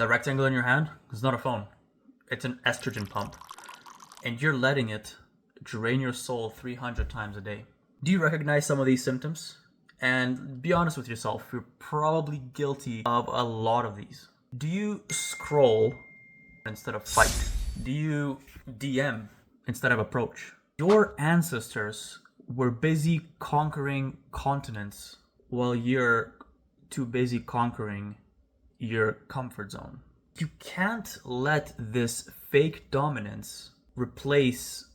The rectangle in your hand is not a phone. It's an estrogen pump. And you're letting it drain your soul 300 times a day. Do you recognize some of these symptoms? And be honest with yourself, you're probably guilty of a lot of these. Do you scroll instead of fight? Do you DM instead of approach? Your ancestors were busy conquering continents while you're too busy conquering your comfort zone. You can't let this fake dominance replace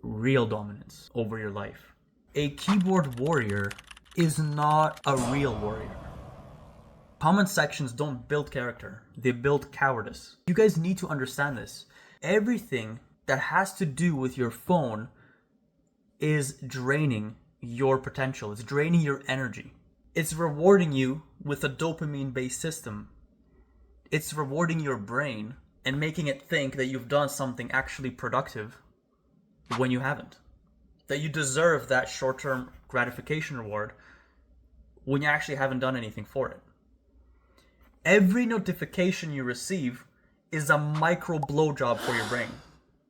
real dominance over your life. A keyboard warrior is not a real warrior. Comment sections don't build character, they build cowardice. You guys need to understand this. Everything that has to do with your phone is draining your potential, it's draining your energy. It's rewarding you with a dopamine-based system. It's rewarding your brain and making it think that you've done something actually productive when you haven't. That you deserve that short-term gratification reward when you actually haven't done anything for it. Every notification you receive is a micro blowjob for your brain.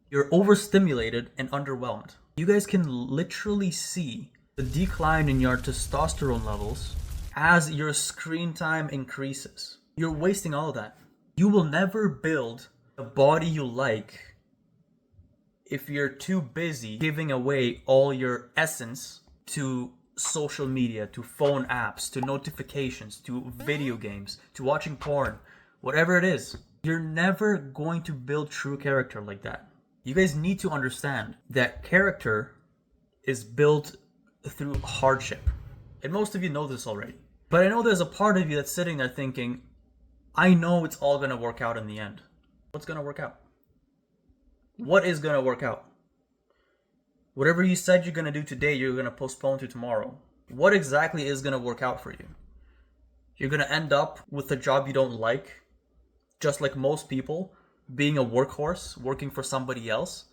You're overstimulated and underwhelmed. You guys can literally see the decline in your testosterone levels as your screen time increases. You're wasting all of that. You will never build the body you like if you're too busy giving away all your essence to social media, to phone apps, to notifications, to video games, to watching porn, whatever it is. You're never going to build true character like that. You guys need to understand that character is built through hardship. And most of you know this already. But I know there's a part of you that's sitting there thinking, I know it's all going to work out in the end. What's going to work out? What is going to work out? Whatever you said you're going to do today, you're going to postpone to tomorrow. What exactly is going to work out for you? You're going to end up with a job you don't like, just like most people, being a workhorse, working for somebody else.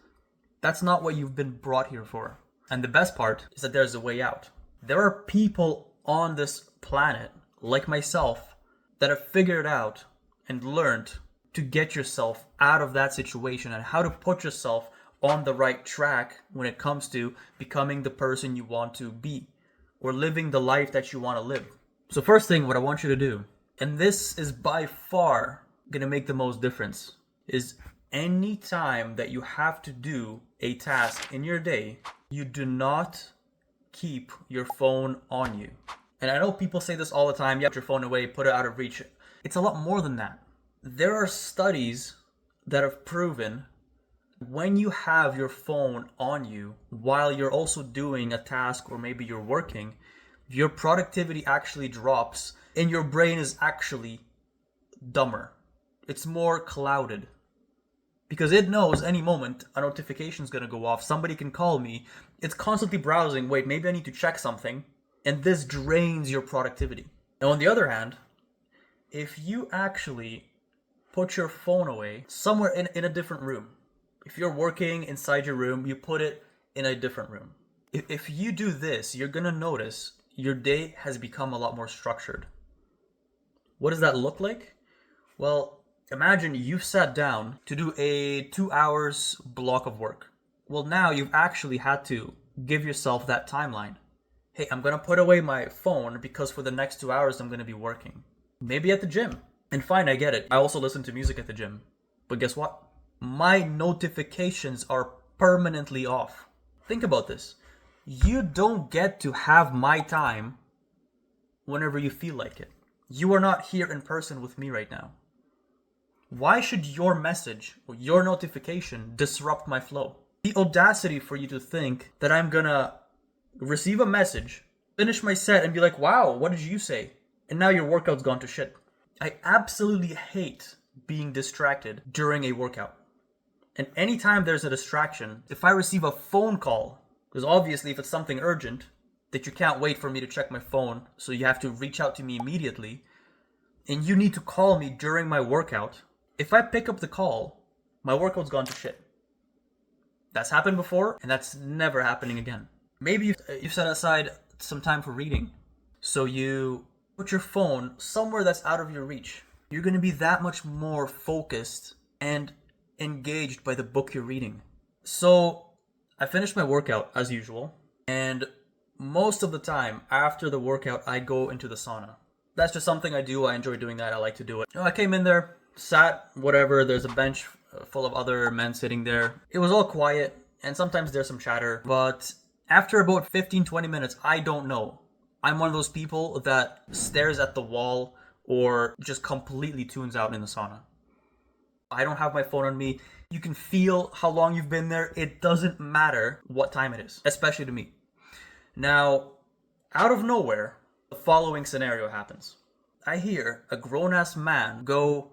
That's not what you've been brought here for. And the best part is that there's a way out. There are people on this planet, like myself, that have figured out and learned to get yourself out of that situation and how to put yourself on the right track when it comes to becoming the person you want to be or living the life that you want to live. So first thing, what I want you to do, and this is by far going to make the most difference, is any time that you have to do a task in your day, you do not keep your phone on you. And I know people say this all the time, put your phone away, put it out of reach. It's a lot more than that. There are studies that have proven when you have your phone on you while you're also doing a task or maybe you're working, your productivity actually drops and your brain is actually dumber. It's more clouded. Because it knows any moment a notification is going to go off. Somebody can call me. It's constantly browsing. Wait, maybe I need to check something. And this drains your productivity. Now, on the other hand, if you actually put your phone away somewhere in a different room, if you're working inside your room, you put it in a different room. If you do this, you're going to notice your day has become a lot more structured. What does that look like? Well, imagine you've sat down to do a 2 hours block of work. Well, now you've actually had to give yourself that timeline. Hey, I'm going to put away my phone because for the next 2 hours I'm going to be working. Maybe at the gym. And fine, I get it. I also listen to music at the gym. But guess what? My notifications are permanently off. Think about this. You don't get to have my time whenever you feel like it. You are not here in person with me right now. Why should your message or your notification disrupt my flow? The audacity for you to think that I'm gonna receive a message, finish my set, and be like, wow, what did you say? And now your workout's gone to shit. I absolutely hate being distracted during a workout. And anytime there's a distraction, if I receive a phone call, because obviously if it's something urgent, that you can't wait for me to check my phone, so you have to reach out to me immediately, and you need to call me during my workout, if I pick up the call, my workout's gone to shit. That's happened before, and that's never happening again. Maybe you've set aside some time for reading, so you put your phone somewhere that's out of your reach. You're going to be that much more focused and engaged by the book you're reading. So I finished my workout as usual, and most of the time after the workout, I go into the sauna. That's just something I do. I enjoy doing that. I like to do it. I came in there, sat, whatever. There's a bench full of other men sitting there. It was all quiet, and sometimes there's some chatter. But after about 15-20 minutes, I don't know. I'm one of those people that stares at the wall or just completely tunes out in the sauna. I don't have my phone on me. You can feel how long you've been there. It doesn't matter what time it is, especially to me. Now, out of nowhere, the following scenario happens. I hear a grown-ass man go,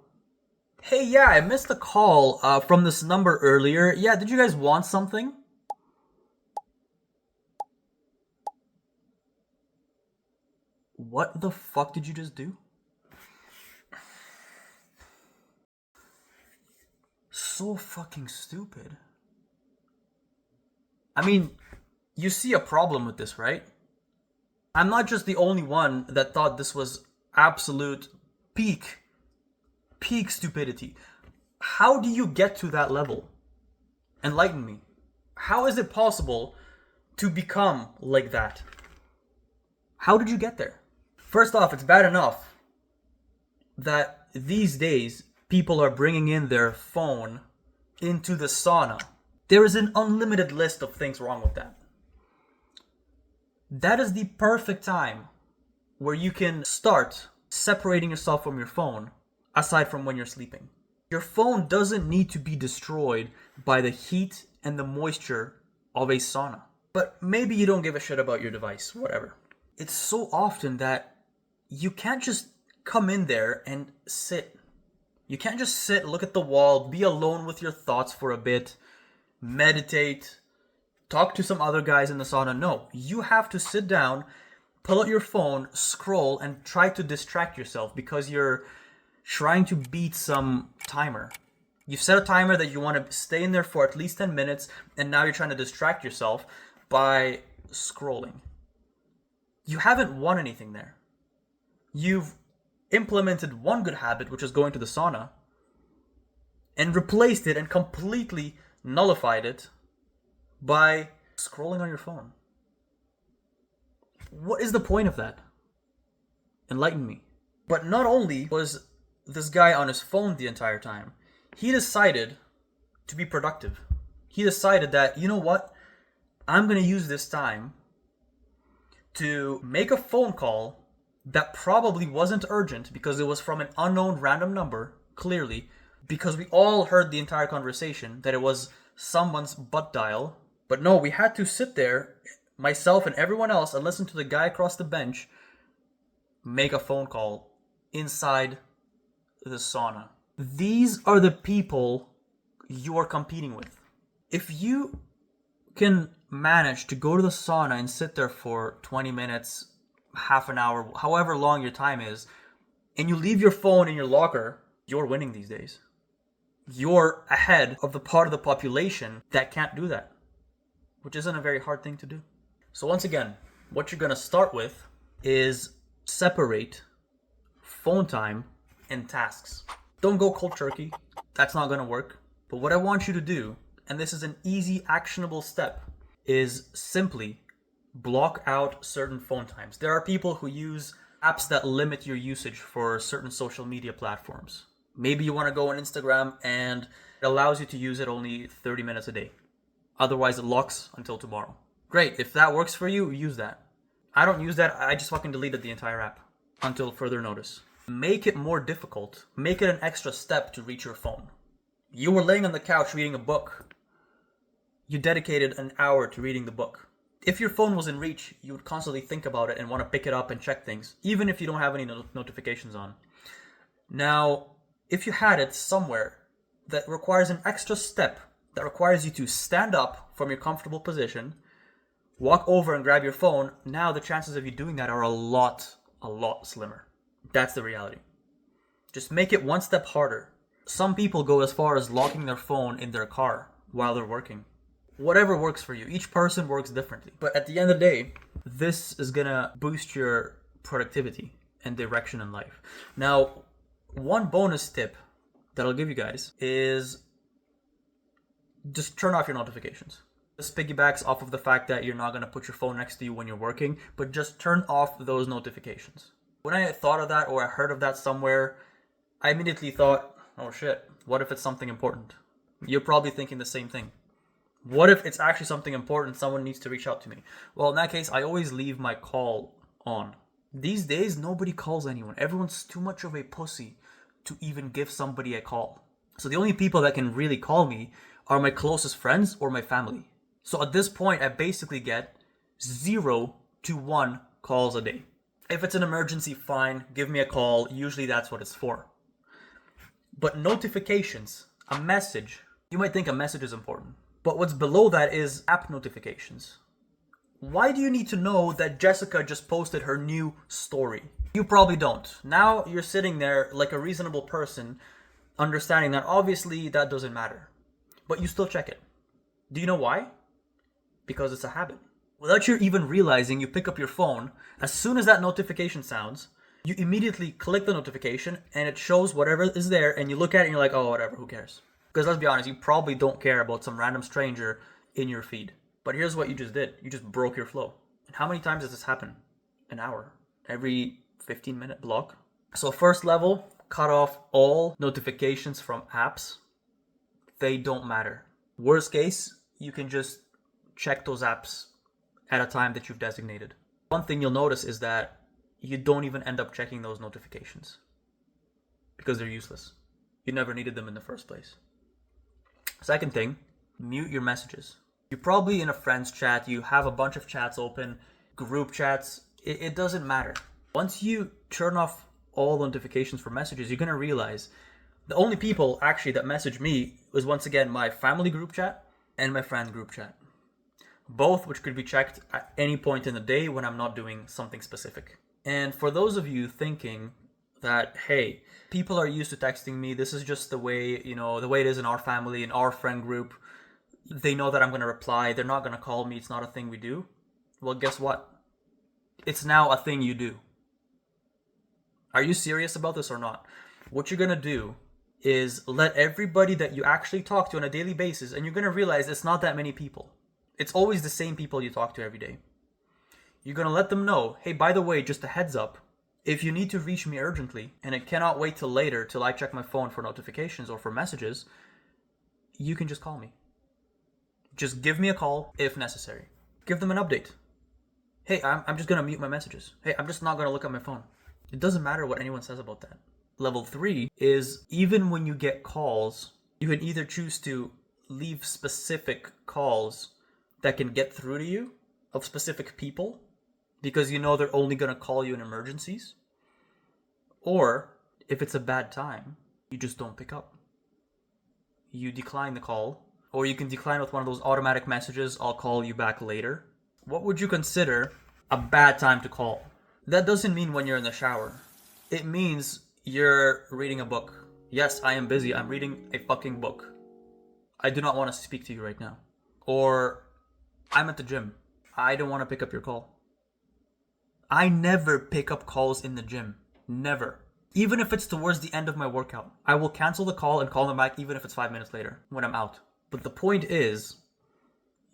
"Hey, yeah, I missed a call from this number earlier. Yeah, did you guys want something?" What the fuck did you just do? So fucking stupid. I mean, you see a problem with this, right? I'm not just the only one that thought this was absolute peak stupidity. How do you get to that level? Enlighten me. How is it possible to become like that? How did you get there? First off, it's bad enough that these days people are bringing in their phone into the sauna. There is an unlimited list of things wrong with that. That is the perfect time where you can start separating yourself from your phone, aside from when you're sleeping. Your phone doesn't need to be destroyed by the heat and the moisture of a sauna. But maybe you don't give a shit about your device, whatever. It's so often that you can't just come in there and sit. You can't just sit, look at the wall, be alone with your thoughts for a bit, meditate, talk to some other guys in the sauna. No, you have to sit down, pull out your phone, scroll, and try to distract yourself because you're trying to beat some timer. You've set a timer that you want to stay in there for at least 10 minutes, and now you're trying to distract yourself by scrolling. You haven't won anything there. You've implemented one good habit, which is going to the sauna, and replaced it and completely nullified it by scrolling on your phone. What is the point of that? Enlighten me. But not only was this guy on his phone the entire time, he decided to be productive. He decided that, you know what? I'm going to use this time to make a phone call that probably wasn't urgent because it was from an unknown random number, clearly, because we all heard the entire conversation that it was someone's butt dial. But no, we had to sit there, myself and everyone else, and listen to the guy across the bench make a phone call inside the sauna. These are the people you are competing with. If you can manage to go to the sauna and sit there for 20 minutes, half an hour, however long your time is, and you leave your phone in your locker, you're winning these days. You're ahead of the part of the population that can't do that, which isn't a very hard thing to do. So once again, what you're going to start with is separate phone time and tasks. Don't go cold turkey. That's not going to work. But what I want you to do, and this is an easy, actionable step, is simply block out certain phone times. There are people who use apps that limit your usage for certain social media platforms. Maybe you want to go on Instagram and it allows you to use it only 30 minutes a day. Otherwise, it locks until tomorrow. Great. If that works for you, use that. I don't use that. I just fucking deleted the entire app until further notice. Make it more difficult. Make it an extra step to reach your phone. You were laying on the couch reading a book. You dedicated an hour to reading the book. If your phone was in reach, you would constantly think about it and want to pick it up and check things, even if you don't have any notifications on. Now, if you had it somewhere that requires an extra step, that requires you to stand up from your comfortable position, walk over and grab your phone, now the chances of you doing that are a lot slimmer. That's the reality. Just make it one step harder. Some people go as far as locking their phone in their car while they're working. Whatever works for you. Each person works differently. But at the end of the day, this is going to boost your productivity and direction in life. Now, One bonus tip that I'll give you guys is just turn off your notifications. This piggybacks off of the fact that you're not going to put your phone next to you when you're working, but just turn off those notifications. When I thought of that or I heard of that somewhere, I immediately thought, oh shit, what if it's something important? You're probably thinking the same thing. What if it's actually something important, someone needs to reach out to me? Well, in that case, I always leave my call on. These days, nobody calls anyone. Everyone's too much of a pussy to even give somebody a call. So the only people that can really call me are my closest friends or my family. So at this point, I basically get 0 to 1 calls a day. If it's an emergency, fine, give me a call. Usually that's what it's for. But notifications, a message, you might think a message is important. But what's below that is app notifications. Why do you need to know that Jessica just posted her new story? You probably don't. Now you're sitting there like a reasonable person, understanding that obviously that doesn't matter. But you still check it. Do you know why? Because it's a habit. Without you even realizing, you pick up your phone. As soon as that notification sounds, you immediately click the notification and it shows whatever is there, and you look at it and you're like, oh, whatever, who cares? Because let's be honest, you probably don't care about some random stranger in your feed. But here's what you just did. You just broke your flow. And how many times does this happen? An hour. Every 15-minute block. So first level, cut off all notifications from apps. They don't matter. Worst case, you can just check those apps at a time that you've designated. One thing you'll notice is that you don't even end up checking those notifications because they're useless. You never needed them in the first place. Second thing, mute your messages. You're probably in a friends chat, you have a bunch of chats open, group chats, it doesn't matter. Once you turn off all notifications for messages, you're going to realize the only people actually that message me was once again my family group chat and my friend group chat. Both which could be checked at any point in the day when I'm not doing something specific. And for those of you thinking that, hey, people are used to texting me, this is just the way, the way it is in our family, in our friend group, they know that I'm going to reply, they're not going to call me, it's not a thing we do. Well, guess what? It's now a thing you do. Are you serious about this or not? What you're going to do is let everybody that you actually talk to on a daily basis, and you're going to realize it's not that many people. It's always the same people you talk to every day. You're going to let them know, hey, by the way, just a heads up, if you need to reach me urgently, and it cannot wait till later till I check my phone for notifications or for messages, you can just call me. Just give me a call if necessary. Give them an update. Hey, I'm just going to mute my messages. Hey, I'm just not going to look at my phone. It doesn't matter what anyone says about that. Level 3 is even when you get calls, you can either choose to leave specific calls that can get through to you of specific people because you know they're only going to call you in emergencies. Or if it's a bad time, you just don't pick up. You decline the call, or you can decline with one of those automatic messages, I'll call you back later. What would you consider a bad time to call? That doesn't mean when you're in the shower. It means you're reading a book. Yes, I am busy. I'm reading a fucking book. I do not want to speak to you right now. Or I'm at the gym. I don't want to pick up your call. I never pick up calls in the gym. Never. Even if it's towards the end of my workout. I will cancel the call and call them back even if it's 5 minutes later when I'm out. But the point is,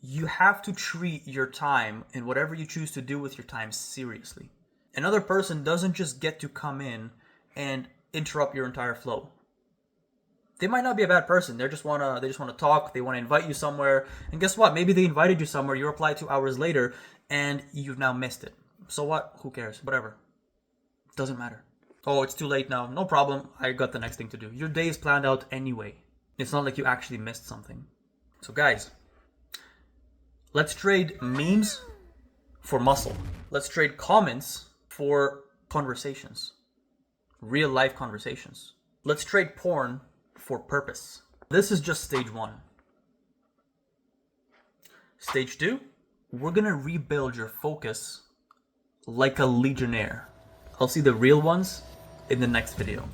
you have to treat your time and whatever you choose to do with your time seriously. Another person doesn't just get to come in and interrupt your entire flow. They might not be a bad person. They just want to talk. They want to invite you somewhere. And guess what? Maybe they invited you somewhere. You reply 2 hours later and you've now missed it. So what? Who cares? Whatever. Doesn't matter. Oh, it's too late now. No problem. I got the next thing to do. Your day is planned out anyway. It's not like you actually missed something. So guys, let's trade memes for muscle. Let's trade comments for conversations. Real life conversations. Let's trade porn for purpose. This is just stage 1. Stage 2, we're gonna rebuild your focus like a legionnaire. I'll see the real ones in the next video.